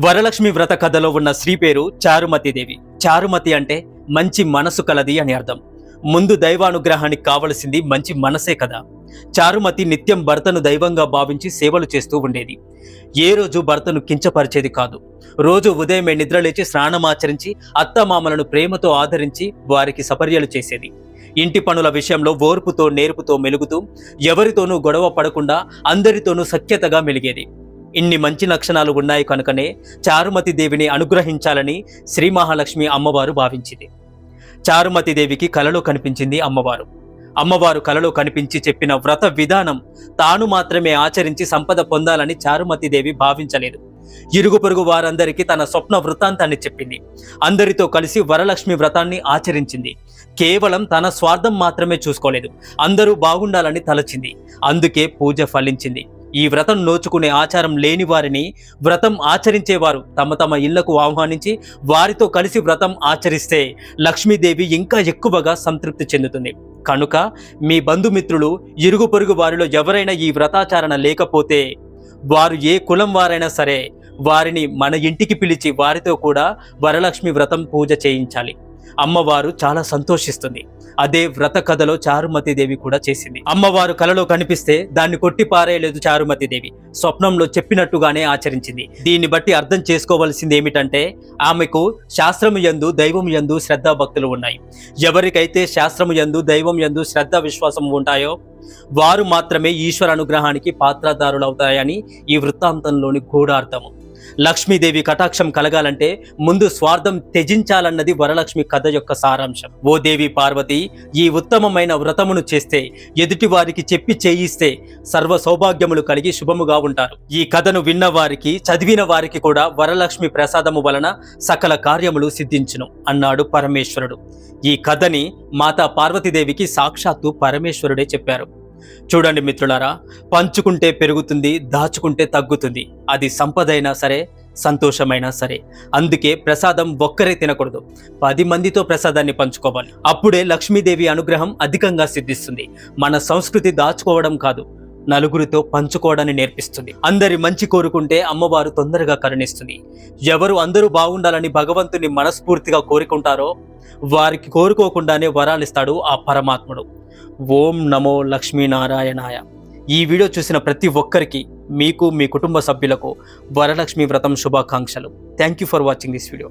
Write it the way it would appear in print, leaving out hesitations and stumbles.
వరలక్ష్మి వ్రత కథలో ఉన్న స్త్రీ పేరు చారుమతిదేవి. చారుమతి అంటే మంచి మనసు కలది అని అర్థం. ముందు దైవానుగ్రహానికి కావలసింది మంచి మనసే కదా. చారుమతి నిత్యం భర్తను దైవంగా భావించి సేవలు చేస్తూ ఉండేది. ఏ రోజు భర్తను కించపరిచేది కాదు. రోజు ఉదయమే నిద్రలేచి స్నానమాచరించి అత్తమామలను ప్రేమతో ఆదరించి వారికి సపర్యలు చేసేది. ఇంటి పనుల విషయంలో ఓర్పుతో నేర్పుతో మెలుగుతూ ఎవరితోనూ గొడవ పడకుండా అందరితోనూ సఖ్యతగా మెలిగేది. ఇన్ని మంచి లక్షణాలు ఉన్నాయి కనుకనే చారుమతి దేవిని అనుగ్రహించాలని శ్రీ మహాలక్ష్మి అమ్మవారు భావించింది. చారుమతి దేవికి కలలో కనిపించింది అమ్మవారు. అమ్మవారు కలలో కనిపించి చెప్పిన వ్రత విధానం తాను మాత్రమే ఆచరించి సంపద పొందాలని చారుమతి దేవి భావించలేదు. ఇరుగు పొరుగు వారందరికీ తన స్వప్న వృత్తాంతాన్ని చెప్పింది. అందరితో కలిసి వరలక్ష్మి వ్రతాన్ని ఆచరించింది. కేవలం తన స్వార్థం మాత్రమే చూసుకోలేదు, అందరూ బాగుండాలని తలచింది. అందుకే పూజ ఫలించింది. ఈ వ్రతం నోచుకునే ఆచారం లేని వారిని వ్రతం ఆచరించేవారు తమ తమ ఇళ్లకు ఆహ్వానించి వారితో కలిసి వ్రతం ఆచరిస్తే లక్ష్మీదేవి ఇంకా ఎక్కువగా సంతృప్తి చెందుతుంది. కనుక మీ బంధుమిత్రులు ఇరుగు పొరుగు వారిలో ఎవరైనా ఈ వ్రతాచరణ లేకపోతే వారు ఏ కులం వారైనా సరే వారిని మన ఇంటికి పిలిచి వారితో కూడా వరలక్ష్మి వ్రతం పూజ చేయించాలి. అమ్మవారు చాలా సంతోషిస్తుంది. అదే వ్రత కథలో చారుమతి దేవి కూడా చేసింది. అమ్మవారు కలలో కనిపిస్తే దాన్ని కొట్టి పారేయలేదు చారుమతి దేవి. స్వప్నంలో చెప్పినట్టుగానే ఆచరించింది. దీన్ని బట్టి అర్థం చేసుకోవాల్సింది ఏమిటంటే ఆమెకు శాస్త్రము యందు దైవం యందు శ్రద్ధా భక్తులు ఉన్నాయి. ఎవరికైతే శాస్త్రము యందు దైవం యందు శ్రద్ధ విశ్వాసం ఉంటాయో వారు మాత్రమే ఈశ్వర అనుగ్రహానికి పాత్రదారులవుతాయని ఈ వృత్తాంతంలోని గూఢార్థము. లక్ష్మీదేవి కటాక్షం కలగాలంటే ముందు స్వార్థం త్యజించాలన్నది వరలక్ష్మి కథ యొక్క సారాంశం. ఓ దేవి పార్వతి, ఈ ఉత్తమమైన వ్రతమును చేస్తే ఎదుటి వారికి చెప్పి చేయిస్తే సర్వ సౌభాగ్యములు కలిగి శుభముగా ఉంటారు. ఈ కథను విన్న వారికి చదివిన వారికి కూడా వరలక్ష్మి ప్రసాదము వలన సకల కార్యములు సిద్ధించును అన్నాడు పరమేశ్వరుడు. ఈ కథని మాతా పార్వతీదేవికి సాక్షాత్తు పరమేశ్వరుడే చెప్పారు. చూడండి మిత్రులారా, పంచుకుంటే పెరుగుతుంది, దాచుకుంటే తగ్గుతుంది. అది సంపదైనా సరే సంతోషమైనా సరే. అందుకే ప్రసాదం ఒక్కరే తినకూడదు, 10 మందితో ప్రసాదాన్ని పంచుకోవాలి. అప్పుడే లక్ష్మీదేవి అనుగ్రహం అధికంగా సిద్ధిస్తుంది. మన సంస్కృతి దాచుకోవడం కాదు, నలుగురితో పంచుకోవడాన్ని నేర్పిస్తుంది. అందరి మంచి కోరుకుంటే అమ్మవారు తొందరగా కరుణిస్తుంది. ఎవరు అందరూ బాగుండాలని భగవంతుని మనస్ఫూర్తిగా కోరుకుంటారో వారికి కోరుకోకుండానే వరాలిస్తాడు ఆ పరమాత్ముడు. ఓం నమో లక్ష్మీనారాయణాయ. ఈ వీడియో చూసిన ప్రతి ఒక్కరికి, మీకు మీ కుటుంబ సభ్యులకు వరలక్ష్మి వ్రతం శుభాకాంక్షలు. Thank you for watching this video.